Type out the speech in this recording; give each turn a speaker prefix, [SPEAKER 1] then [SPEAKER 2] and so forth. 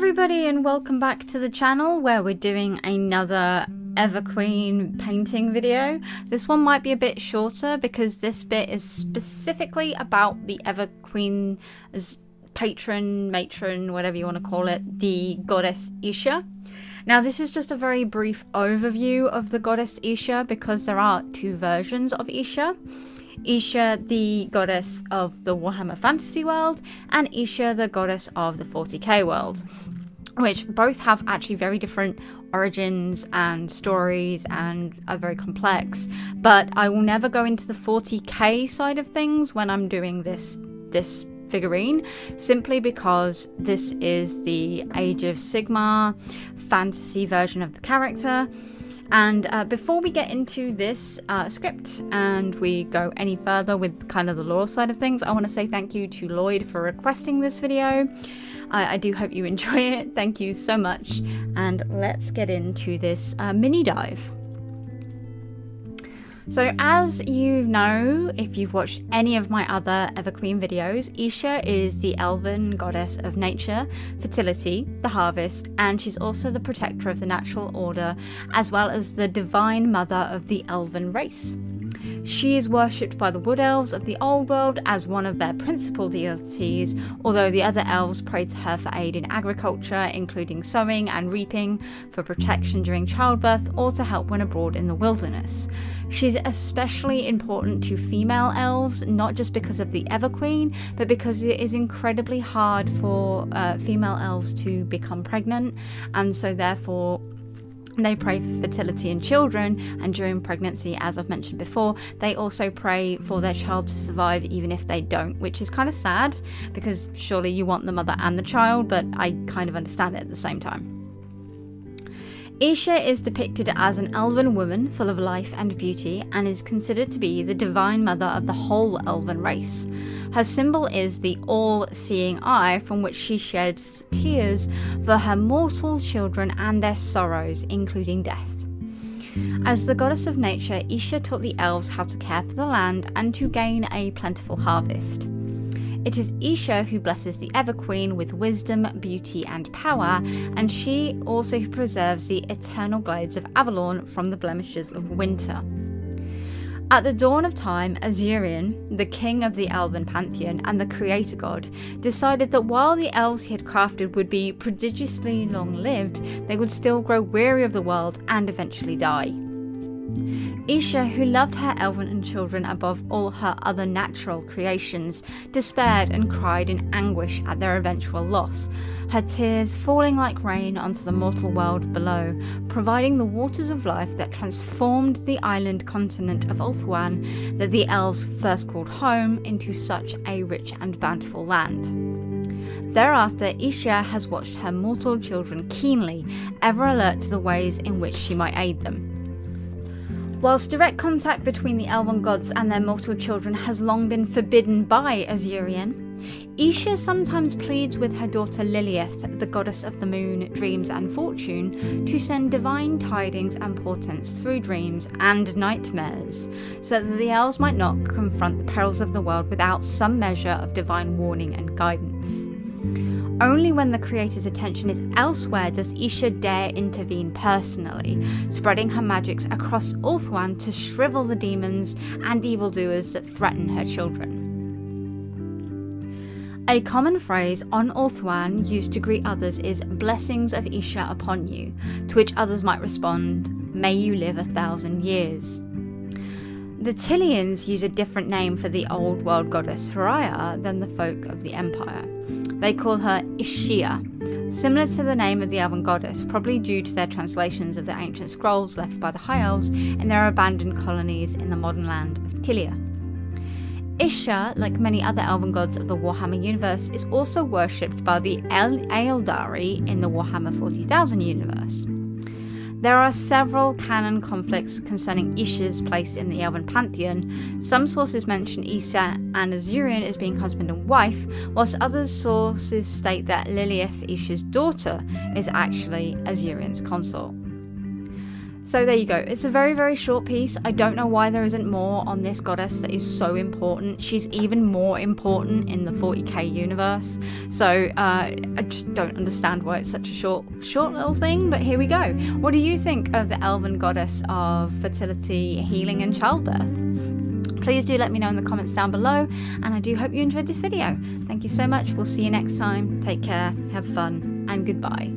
[SPEAKER 1] everybody, and welcome back to the channel where we're doing another Everqueen painting video. This one might be a bit shorter because this bit is specifically about the Everqueen's matron, whatever you want to call it, the goddess Isha. Now this is just a very brief overview of the goddess Isha because there are two versions of Isha. Isha, the goddess of the Warhammer fantasy world, and Isha, the goddess of the 40k world, which both have actually very different origins and stories and are very complex. But I will never go into the 40k side of things when I'm doing this figurine, simply because this is the Age of Sigmar fantasy version of the character. And before we get into this script and we go any further with kind of the lore side of things, I want to say thank you to Lloyd for requesting this video. I do hope you enjoy it. Thank you so much. And let's get into this mini dive. So as you know, if you've watched any of my other Everqueen videos, Isha is the elven goddess of nature, fertility, the harvest, and she's also the protector of the natural order, as well as the divine mother of the elven race. She is worshipped by the wood elves of the old world as one of their principal deities, although the other elves pray to her for aid in agriculture, including sowing and reaping, for protection during childbirth, or to help when abroad in the wilderness. She's especially important to female elves, not just because of the Everqueen, but because it is incredibly hard for female elves to become pregnant, and so therefore they pray for fertility in children, and during pregnancy, as I've mentioned before, they also pray for their child to survive even if they don't, which is kind of sad because surely you want the mother and the child, but I kind of understand it at the same time. Isha is depicted as an elven woman full of life and beauty and is considered to be the divine mother of the whole elven race. Her symbol is the all-seeing eye, from which she sheds tears for her mortal children and their sorrows, including death. As the goddess of nature, Isha taught the elves how to care for the land and to gain a plentiful harvest. It is Isha who blesses the Everqueen with wisdom, beauty, and power, and she also preserves the eternal glades of Avalon from the blemishes of winter. At the dawn of time, Azurian, the king of the elven pantheon and the creator god, decided that while the elves he had crafted would be prodigiously long-lived, they would still grow weary of the world and eventually die. Isha, who loved her elven children above all her other natural creations, despaired and cried in anguish at their eventual loss, her tears falling like rain onto the mortal world below, providing the waters of life that transformed the island continent of Ulthuan that the elves first called home into such a rich and bountiful land. Thereafter, Isha has watched her mortal children keenly, ever alert to the ways in which she might aid them. Whilst direct contact between the elven gods and their mortal children has long been forbidden by Azurian, Isha sometimes pleads with her daughter Lilith, the goddess of the moon, dreams and fortune, to send divine tidings and portents through dreams and nightmares, so that the elves might not confront the perils of the world without some measure of divine warning and guidance. Only when the creator's attention is elsewhere does Isha dare intervene personally, spreading her magics across Ulthuan to shrivel the demons and evildoers that threaten her children. A common phrase on Ulthuan used to greet others is "blessings of Isha upon you," to which others might respond, "may you live 1,000 years." The Tillians use a different name for the old world goddess Horiah than the folk of the Empire. They call her Ishia, similar to the name of the elven goddess, probably due to their translations of the ancient scrolls left by the High Elves in their abandoned colonies in the modern land of Tilia. Isha, like many other elven gods of the Warhammer universe, is also worshipped by the Ealdari in the Warhammer 40,000 universe. There are several canon conflicts concerning Isha's place in the elven pantheon. Some sources mention Isha and Azurian as being husband and wife, whilst other sources state that Lilith, Isha's daughter, is actually Azurian's consort. So there you go. It's a very, very short piece. I don't know why there isn't more on this goddess that is so important. She's even more important in the 40k universe. So I just don't understand why it's such a short little thing, but here we go. What do you think of the elven goddess of fertility, healing, and childbirth? Please do let me know in the comments down below, and I do hope you enjoyed this video. Thank you so much. We'll see you next time. Take care, have fun, and goodbye.